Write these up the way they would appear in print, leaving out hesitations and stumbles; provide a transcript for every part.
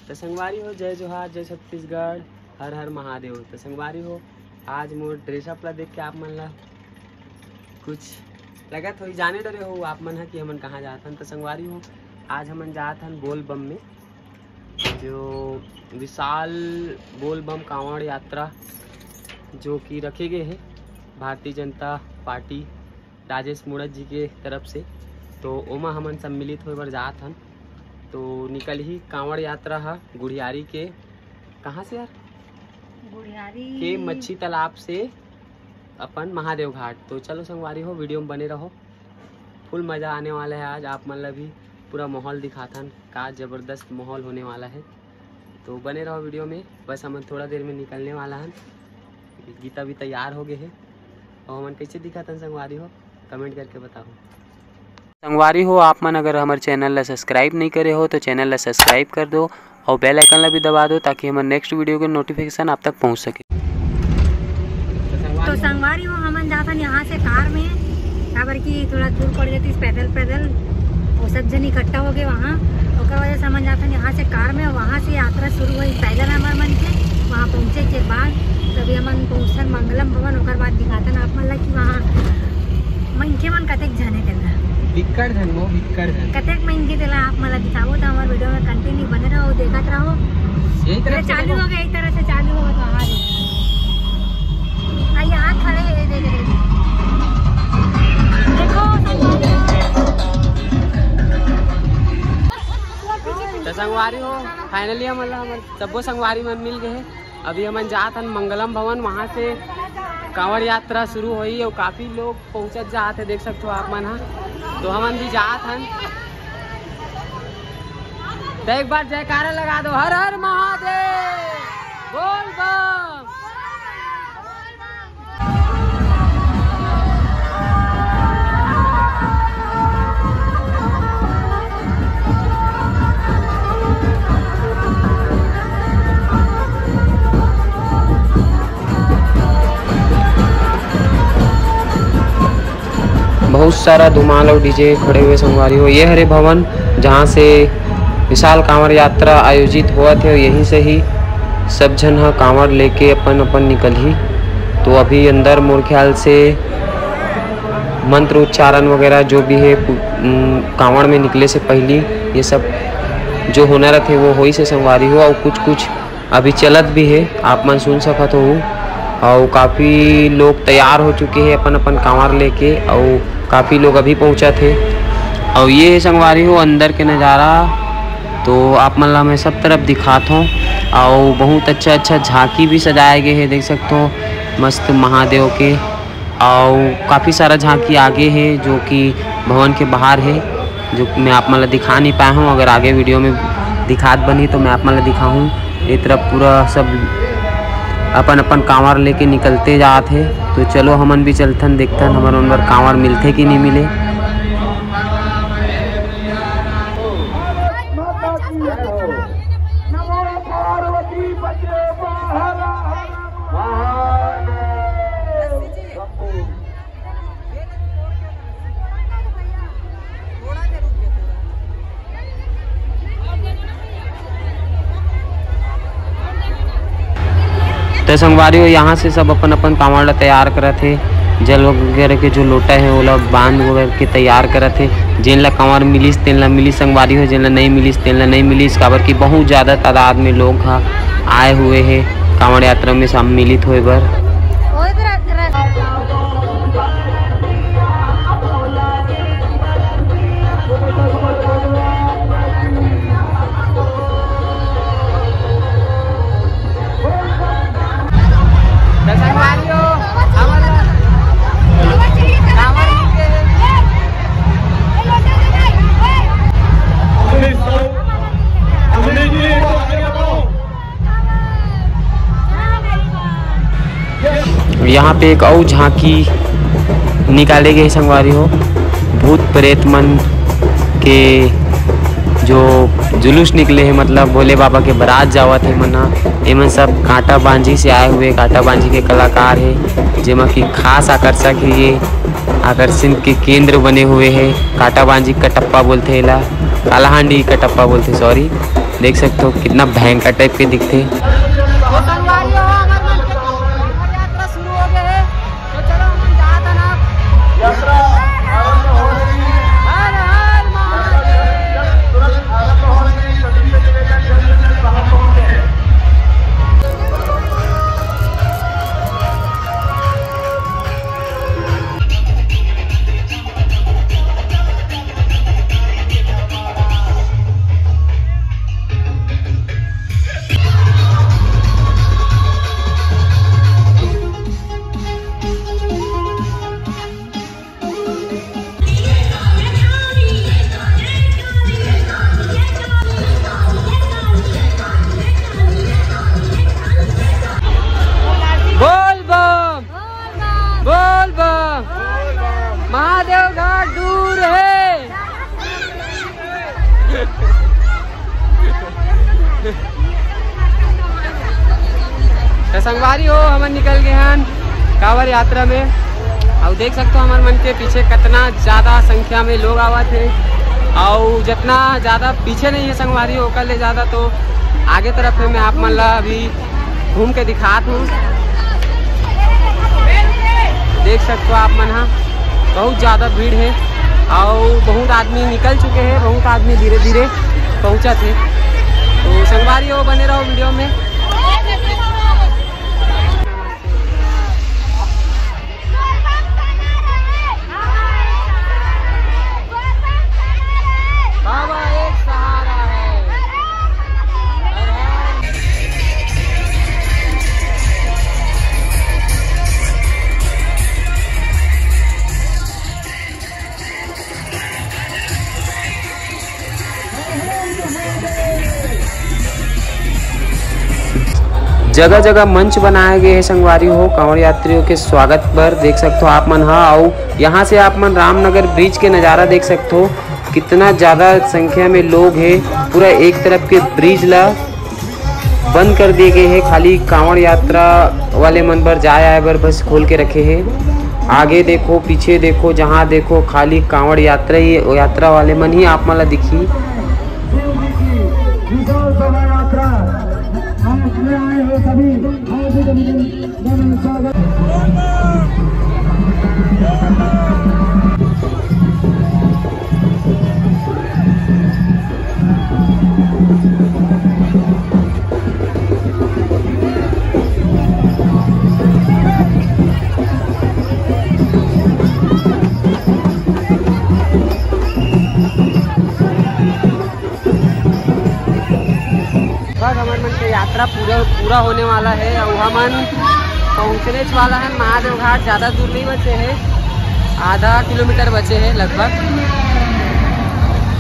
तो संगवारी हो जय जोहार जय छत्तीसगढ़ हर हर महादेव। तो संगवारी हो आज मोर ड्रेसअप ला देख के आप मन ला कुछ लगा थोड़ी जाने डरे हो आप मन कि हमन कहाँ जात हन। तो संगवारी हो आज हमन जात हन बोल बम में, जो विशाल बोल बम कांवड़ यात्रा जो कि रखे गए हैं भारतीय जनता पार्टी राजेश मुड़त जी के तरफ से। तो ओमा हमन सम्मिलित होए बर जात हन। तो निकल ही कांवड़ यात्रा है गुड़ियारी के, कहाँ से यार, गुड़ियारी के मच्छी तालाब से अपन महादेव घाट। तो चलो संगवारी हो वीडियो में बने रहो, फुल मज़ा आने वाला है। आज आप मन ला भी पूरा माहौल दिखाता हन, का ज़बरदस्त माहौल होने वाला है। तो बने रहो वीडियो में, बस हमन थोड़ा देर में निकलने वाला हन। गीता भी तैयार हो गए है और हमन कैसे दिखाता हन संगवारी हो कमेंट करके बताओ। संगवारी हो आप मन अगर हमारे चैनल ला सब्सक्राइब नहीं करे हो तो चैनल ला सब्सक्राइब कर दो और बेल आइकन ला भी दबा दो ताकि हमारे नेक्स्ट वीडियो के नोटिफिकेशन आप तक पहुंच सके। तो संगवारी हो हमन जाता यहाँ से कार में, काबर की थोड़ा दूर पड़ जाती पैदल वो सब जन इकट्ठा हो गए वहाँ, ओकर वजह से हमन जाता यहाँ से कार में। वहाँ से यात्रा शुरू हुई पैदल हमारे मन के वहाँ पहुँचे के बाद तभी हमन पहुँचन मंगलम भवन। ओकर बाद दिखातन आप मन ला कि वहाँ मनके मन कतेक जाने तेला कतेक मनके तेला आप मन ला दिखाबो। तो हमारे वीडियो में कंटिन्यू बने रहो, देखत रहो। यही तरह चालू हो गया, एक तरह से चालू हो तो आ यहाँ खड़े है, देखो तो संगवारी हो फाइनली हम सबो संगवारी मन मिल गए। अभी हमन जात हन मंगलम भवन, वहाँ से कांवड़ यात्रा शुरू हुई और काफ़ी लोग पहुँचत जात है, देख सकते हो आप मन। तो हमन भी जात हन, तो एक बार जयकारा लगा दो, हर हर महादेव बोल बम। बहुत सारा धुमाल और डीजे खड़े हुए संगवारी हो। ये हरे भवन जहाँ से विशाल कांवड़ यात्रा आयोजित हुआ थे, यहीं से ही सब जन हा कांवड़ लेके अपन निकल ही। तो अभी अंदर मोर ख्याल से मंत्र उच्चारण वगैरह जो भी है कांवड़ में निकले से पहले ये सब जो होना थे वो हो ही से संगवारी हो। और कुछ अभी चलत भी है, आप मन सुन सकत हो। और काफ़ी लोग तैयार हो चुके हैं अपन कांवड़ लेके, और काफ़ी लोग अभी पहुंचा थे। और ये संगवारी हो अंदर के नज़ारा तो आप मन ला मैं सब तरफ दिखाता हूँ। और बहुत अच्छा झांकी भी सजाए गए हैं, देख सकते हो मस्त महादेव के। और काफ़ी सारा झांकी आगे है जो कि भवन के बाहर है, जो मैं आप मन ला दिखा नहीं पाया हूँ। अगर आगे वीडियो में दिखात बनी तो मैं आप मन ला दिखाऊँ। ये तरफ पूरा सब अपन कांवड़ लेके निकलते जात है। तो चलो हमन भी चलथन, देखथन हमारे अंदर कांवड़ मिलते कि नहीं मिले। तो संगवारी हो यहाँ से सब अपन कांवड़ ला तैयार करत थे, जल वगैरह के जो लोटा है वो लोग बांध वगैरह के तैयार करत थे। जिन ला कांवड़ मिलिस तेन ला मिली संगवारी हो, जिन ला नहीं मिलिस तेन ला नहीं मिलिस, काबर की बहुत ज़्यादा तादाद में लोग आए हुए हैं कांवड़ यात्रा में सम्मिलित होए बर। यहाँ पे एक और झांकी निकाले गए संगवारी हो, भूत प्रेत मन के जो जुलूस निकले हैं, मतलब भोले बाबा के बारात जावत है मना। एमन सब कांटा बांझी से आए हुए कांटा बांझी के कलाकार है, जेमा की खास आकर्षक है, ये आकर्षण के केंद्र बने हुए हैं। कांटा बांझी कटप्पा बोलते हैं, कालाहांडी कटप्पा बोलते, सॉरी। देख सकते हो कितना भयंकर टाइप के दिखते। महादेव घाट दूर है। तो संगवारी हो हम निकल गए हैं कांवर यात्रा में। और देख सकते हो हमारे मन के पीछे कितना ज़्यादा संख्या में लोग आवा थे। और जितना ज़्यादा पीछे नहीं है संगवारी हो कर ले ज़्यादा तो आगे तरफ है। मैं आप मन ला अभी घूम के दिखात हूँ। देख सकते हो आप मन हाँ बहुत ज़्यादा भीड़ है और बहुत आदमी निकल चुके हैं, बहुत आदमी धीरे धीरे पहुँचा थे। तो संगवारी हो बने रहो वीडियो में। बाबा एक सहारा है। जगह जगह मंच बनाए गए हैं संगवारी हो कांवड़ यात्रियों के स्वागत पर। देख सकते हो आप मन हाँ। और यहाँ से आप मन रामनगर ब्रिज के नज़ारा देख सकते हो कितना ज़्यादा संख्या में लोग हैं। पूरा एक तरफ के ब्रिज ला बंद कर दिए गए हैं, खाली कांवड़ यात्रा वाले मन पर जाए आए बर बस खोल के रखे हैं। आगे देखो पीछे देखो जहाँ देखो खाली कांवड़ यात्रा ही यात्रा वाले मन ही आप मला दिखी। हमारे मन के यात्रा पूरा होने वाला है और हमन पहुँचने वाला है महादेव घाट। ज़्यादा दूर नहीं बचे हैं, आधा किलोमीटर बचे हैं लगभग।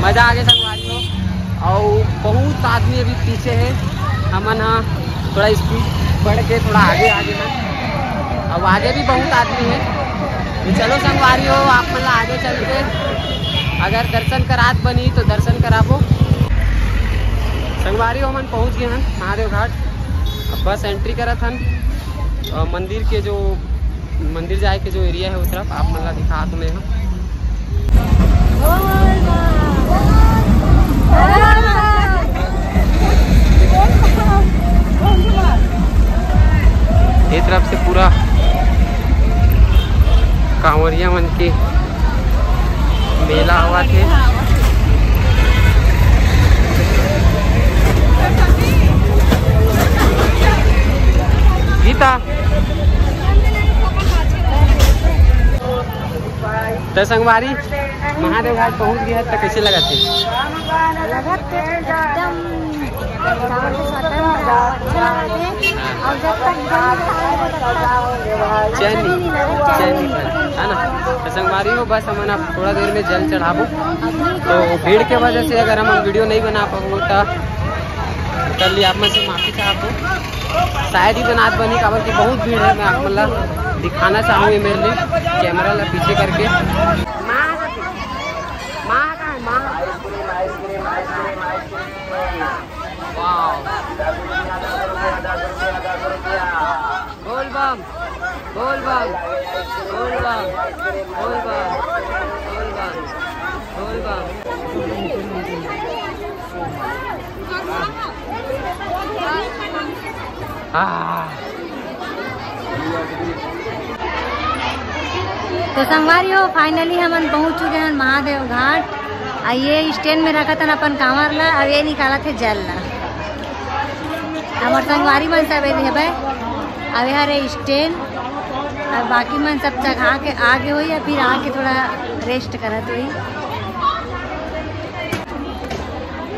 मज़ा आगे संगवारी हो। और बहुत आदमी अभी पीछे है, हमन हाँ थोड़ा स्पीड बढ़ के थोड़ा आगे में। अब आगे भी बहुत आदमी है तो चलो संगवारी हो आप मतलब आगे चल के अगर दर्शन करात बनी तो दर्शन कराबो। संगवारी हो मन पहुँच गए हैं महादेव घाट। अब बस एंट्री करा था मंदिर के जो मंदिर जाए के जो एरिया है उस तरफ आप मतलब दिखा तुम्हें हम। ये तरफ से पूरा कांवरिया मन के मेला हुआ थे। गीता तो संगवारी महादेव घाट पहुंच गया तो कैसे लगा थे? है ना। तो संगवारी हो बस हम आप थोड़ा देर में जल चढ़ाबो। तो भीड़ के वजह से अगर हम वीडियो नहीं बना पाओ तो कर लिया आप में से माफ़ी चाहता। शायद ही बनात बनी काबर की बहुत भीड़ है। मैं आप मतलब दिखाना चाहूँगी मेरे लिए कैमरा ला पीछे करके। बोल बम बोल बम बोल बम बोल बम बोल बम बोल बम। तो संगवारी हो फाइनली हम पहुंच चुके हैं महादेव घाट। ये स्टैंड में रखा था अपन कांवर ला, अब ये निकाला थे जल ला। हमारे संगवारी मन सब है अब यार स्टैंड, अब बाकी मन सब चढ़ा के आगे हुई या फिर आके थोड़ा रेस्ट करत हुई।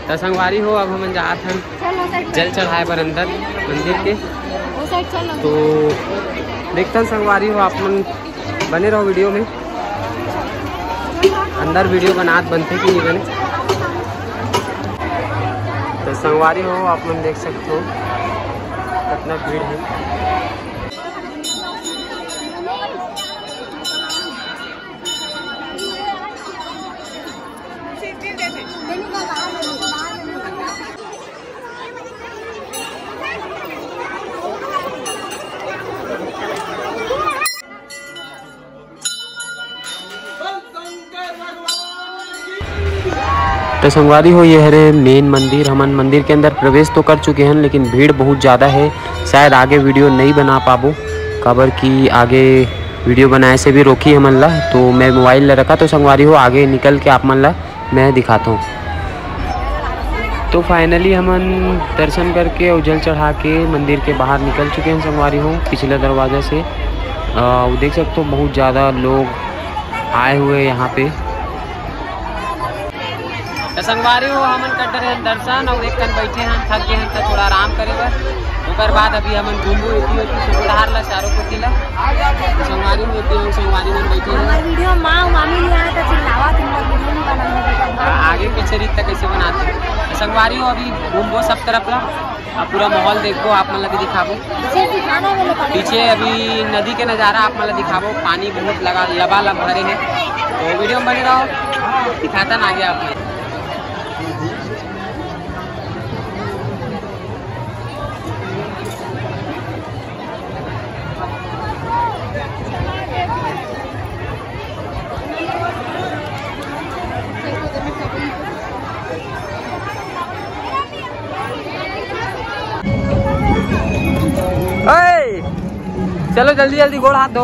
तो संगवारी हो अब हम जात हैं जल चढ़ाए पर अंदर मंदिर के। तो देखते हैं संगवारी हो, आप मन बने रहो वीडियो में। अंदर वीडियो बनात बनते कि नहीं बने। तो संगवारी हो आप मन देख सकते हो कितना भीड़ है। तो संगवारी हो ये है मेन मंदिर। हम मंदिर के अंदर प्रवेश तो कर चुके हैं लेकिन भीड़ बहुत ज़्यादा है, शायद आगे वीडियो नहीं बना पाबो काबर कि आगे वीडियो बनाए से भी रोकी हमन ला। तो मैं मोबाइल ले रखा, तो संगवारी हो आगे निकल के आप मन ला मैं दिखाता हूँ। तो फाइनली हमन दर्शन करके और जल चढ़ा के मंदिर के बाहर निकल चुके हैं संगवारी हो पिछले दरवाज़ा से। देख सकते हो बहुत ज़्यादा लोग आए हुए यहाँ पे। तो संगवारी हो हमन कर रहे हैं दर्शन और एक कन बैठे हैं, थक गए हैं तो थोड़ा आराम करे बर। ओकर बाद अभी हमन घूमू सुधार ला चारों को ला। तो संगवारी में संगवारी में बैठे हैं। वीडियो माँ मामी नहीं आया तो चिल्लावा तुम लोग वीडियो नहीं बनाने आगे पीछे रीत कैसे बनाते हैं। तो संगवारी हो अभी घूमो सब तरफ ला, पूरा माहौल देखो आप मन लगे दिखाबो। पीछे अभी नदी के नज़ारा आप मन दिखाबो, पानी बहुत लगा लबालब भरे है। तो वीडियो में बने रहो, दिखाता ना आगे आप। चलो जल्दी जल्दी गोड़ हाथ धो।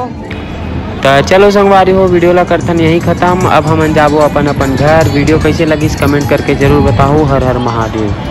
तो चलो संगवारी हो वीडियो ला करथन यही ख़त्म। अब हम जाबो अपन घर। वीडियो कैसे लगी कमेंट करके जरूर बताओ। हर हर महादेव।